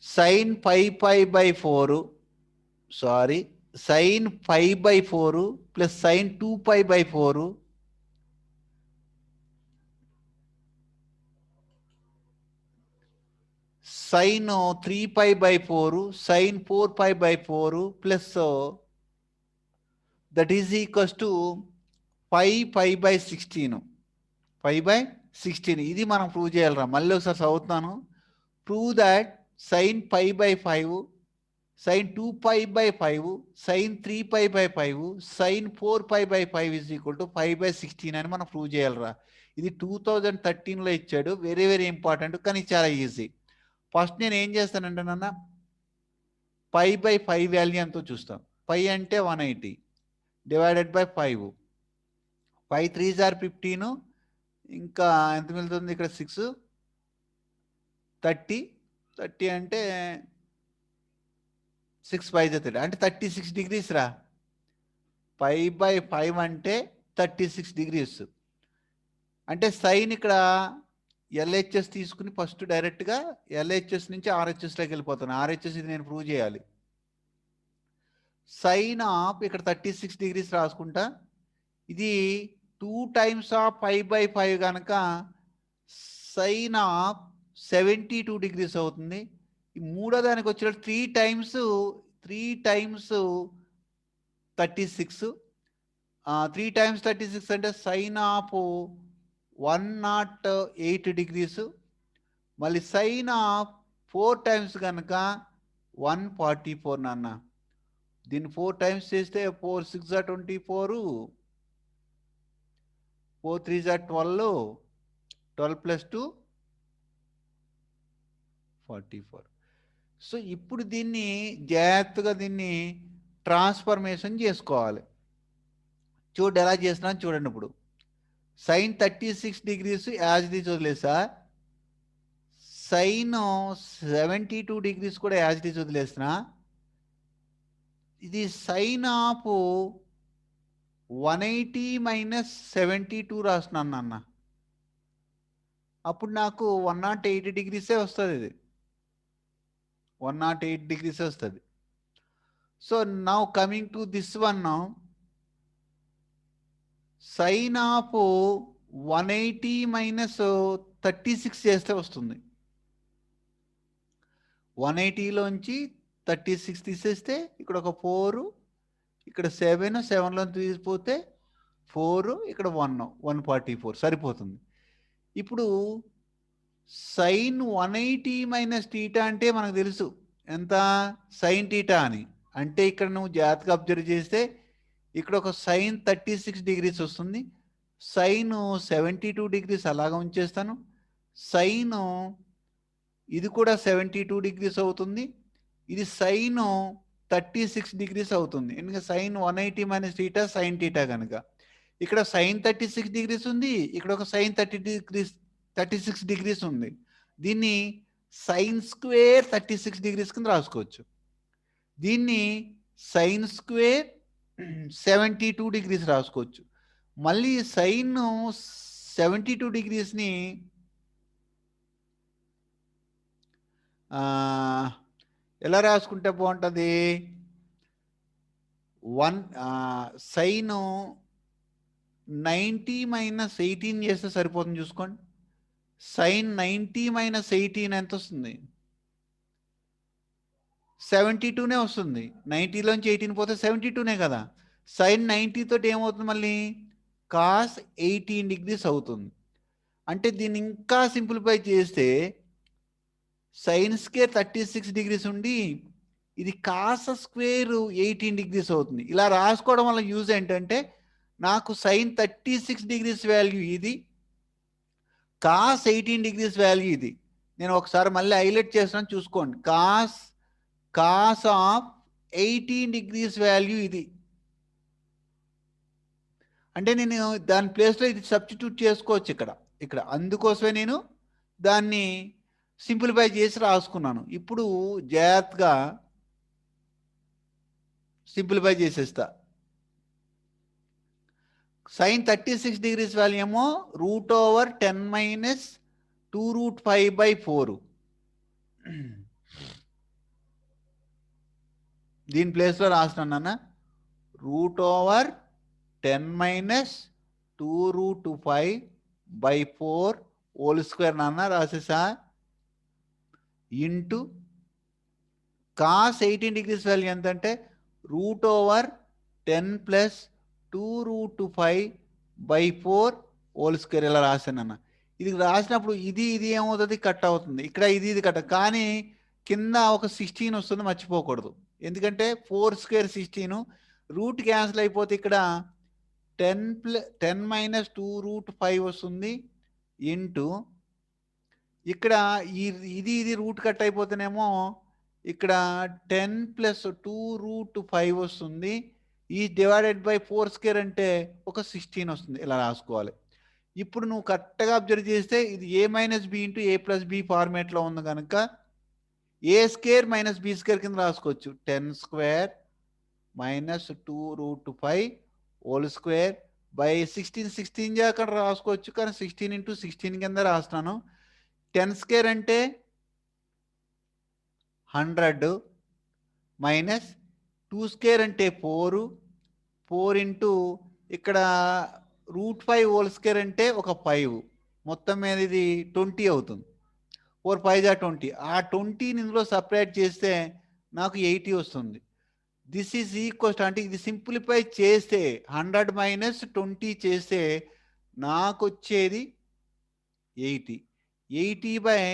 sin 5π/4 sorry sin 5/4 plus sin 2π/4 sin 3π/4 sin 4π/4 plus that is equals to 5π/16 5/16 ఇది మనం prove చేయాలరా. మళ్ళీ ఒకసారి చదువుతున్నాను. Prove that sin 5/5 sin 2π/5 sin 3π/5 sin 4π/5 is equal to 5/16 అని మనం ప్రూవ్ చేయాలరా. ఇది 2013లో ఇచ్చాడు. వెరీ వెరీ ఇంపార్టెంట్, కానీ చాలా ఈజీ. ఫస్ట్ నేను ఏం చేస్తానంటే నాన్న, 5/5 వాల్యూ ఎంతో చూస్తాను. 5 అంటే 180 డివైడెడ్ బై 5. 5 3s are 15, ఇంకా ఎంత మిగులుతుంది ఇక్కడ 6 30 అంటే 6 5 30 అంటే 36 degrees రా. 5/5 అంటే 36 degrees. అంటే సైన్ ఇక్కడ ఎల్హెచ్ఎస్ తీసుకుని ఫస్ట్ డైరెక్ట్గా ఎల్హెచ్ఎస్ నుంచి ఆర్హెచ్ఎస్లోకి వెళ్ళిపోతాను. ఆర్హెచ్ఎస్ ఇది నేను ప్రూవ్ చేయాలి. సైన్ ఆఫ్ ఇక్కడ 36 degrees రాసుకుంటా. ఇది 2 times ఆఫ్ 5/5 కనుక సైన్ ఆఫ్ 72 degrees అవుతుంది. ఈ మూడో దానికి వచ్చిన 3 times 36 3 times 36 అంటే సైన్ ఆఫ్ 108 degrees. మళ్ళీ సైన్ ఆఫ్ 4 times కనుక 144 నాన్న. దీన్ని 4 times చేస్తే 4 6 are 24, 4 3s are 12, 12 plus 2 44. So ఇప్పుడు దీన్ని జాగ్రత్తగా దీన్ని ట్రాన్స్ఫర్మేషన్ చేసుకోవాలి. చూడు ఎలా చేస్తున్నాను చూడండి. ఇప్పుడు సైన్ 36 degrees యాజ్ డీజ్ వదిలేసా, సైన్ 72 degrees కూడా యాజ్ డీజ్ వదిలేస్తున్నా. ఇది సైన్ ఆఫ్ 180 - 72 రాస్తున్నాను అన్న. అప్పుడు నాకు 108 degrees వస్తుంది. ఇది 108 degrees వస్తుంది. So now coming to this one, sign of 180 - 36 చేస్తే వస్తుంది. 180లోంచి 36 తీసేస్తే ఇక్కడ ఒక 4, ఇక్కడ 7, 7లో తీసిపోతే 4, ఇక్కడ 144 సరిపోతుంది. ఇప్పుడు సైన్ 180 - θ అంటే మనకు తెలుసు ఎంత, సైన్ θ అని. అంటే ఇక్కడ నువ్వు జాగ్రత్తగా అబ్జర్వ్ చేస్తే ఇక్కడ ఒక సైన్ 36 degrees వస్తుంది. సైన్ 72 degrees అలాగా ఉంచేస్తాను. సైన్ ఇది కూడా 72 degrees అవుతుంది. ఇది సైన్ 36 degrees అవుతుంది. ఎందుకంటే సైన్ 180 - θ సైన్ θ కనుక. ఇక్కడ సైన్ 36 degrees ఉంది, ఇక్కడ ఒక సైన్ 36 degrees ఉంది. దీన్ని సైన్ స్క్వేర్ 36 degrees కింద రాసుకోవచ్చు. దీన్ని సైన్ స్క్వేర్ 72 degrees రాసుకోవచ్చు. మళ్ళీ సైన్ 72 degreesని ఎలా రాసుకుంటే బాగుంటుంది, సైన్ 90 - 18 చేస్తే సరిపోతుంది. చూసుకోండి, సైన్ 90 - 18 ఎంత వస్తుంది, 72నే వస్తుంది. 90లోంచి 18 పోతే 72నే కదా. సైన్ 90 తోటి ఏమవుతుంది, మళ్ళీ కాస్ 18 degrees అవుతుంది. అంటే దీన్ని ఇంకా సింప్లిఫై చేస్తే సైన్ స్క్వేర్ 36 degrees ఉండి ఇది కాస్ స్క్వేర్ 18 degrees అవుతుంది. ఇలా రాసుకోవడం వల్ల యూజ్ ఏంటంటే నాకు సైన్ 36 degrees వాల్యూ ఇది, కాస్ 18 degrees వాల్యూ ఇది. నేను ఒకసారి మళ్ళీ హైలైట్ చేస్తున్నాను చూసుకోండి. కాస్ ఆఫ్ 18 degrees వాల్యూ ఇది. అంటే నేను దాని ప్లేస్లో ఇది సబ్స్టిట్యూట్ చేసుకోవచ్చు ఇక్కడ. అందుకోసమే నేను దాన్ని సింప్లిఫై చేసి రాసుకున్నాను. ఇప్పుడు జాగ్రత్తగా సింప్లిఫై చేసేస్తా. సైన్ 36 degrees వాల్యూ ఏమో √10 - 2√5/4. దీని ప్లేస్లో రాస్తున్నాను నాన్న. √10 - 2√5/4 నాన్న రాసేసా. ఇంటూ cos 18 degrees వాల్యూ ఎంత అంటే √10 + 2√5/4 ఇలా రాశానన్న. ఇది రాసినప్పుడు ఇది ఏమవుతుంది, కట్ అవుతుంది. ఇక్కడ ఇది కట్, కానీ కింద ఒక 16 వస్తుంది, మర్చిపోకూడదు. ఎందుకంటే 4² 16, రూట్ క్యాన్సిల్ అయిపోతే ఇక్కడ 10 - 2√5 వస్తుంది. ఇంటూ ఇక్కడ ఇది రూట్ కట్ అయిపోతేనేమో ఇక్కడ 10 + 2√5 వస్తుంది. ఈ /4² అంటే ఒక 16 వస్తుంది. ఇలా రాసుకోవాలి. ఇప్పుడు నువ్వు కరెక్ట్గా అబ్జర్వ్ చేస్తే ఇది a - b × a + b ఫార్మేట్లో ఉంది కనుక a² - b² కింద రాసుకోవచ్చు. 10² - 2√5² 16 అక్కడ రాసుకోవచ్చు, కానీ 16 × 16 కింద రాస్తున్నాను. 10² అంటే 100 -2² అంటే 4 ఇంటూ ఇక్కడ √5² అంటే ఒక 5, మొత్తం మీద ఇది 20 అవుతుంది. 4 × 5 = 20. ఆ 20ని ఇందులో సపరేట్ చేస్తే నాకు 80 వస్తుంది. దిస్ ఈజ్ ఈక్వల్ అంటే ఇది సింప్లిఫై చేస్తే 100 - 20 చేస్తే నాకు వచ్చేది 80. 80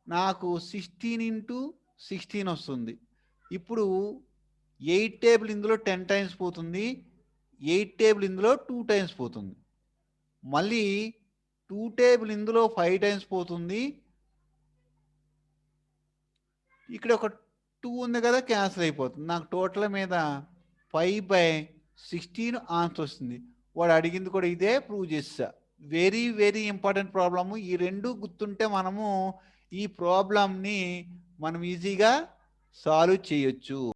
నాకు 16 × 16 వస్తుంది. ఇప్పుడు 8 టేబుల్ ఇందులో 10 టైమ్స్ పోతుంది, 8 టేబుల్ ఇందులో 2 టైమ్స్ పోతుంది, మళ్ళీ 2 టేబుల్ ఇందులో 5 టైమ్స్ పోతుంది. ఇక్కడ ఒక 2 ఉంది కదా, క్యాన్సిల్ అయిపోతుంది. నాకు టోటల్ మీద 5/16 ఆన్సర్ వస్తుంది. వాడు అడిగింది కూడా ఇదే, ప్రూవ్ చేసా. Very very important problem. ఈ రెండు గుర్తుంటే మనము ఈ ప్రాబ్లంని ఈజీగా సాల్వ్ చేయొచ్చు.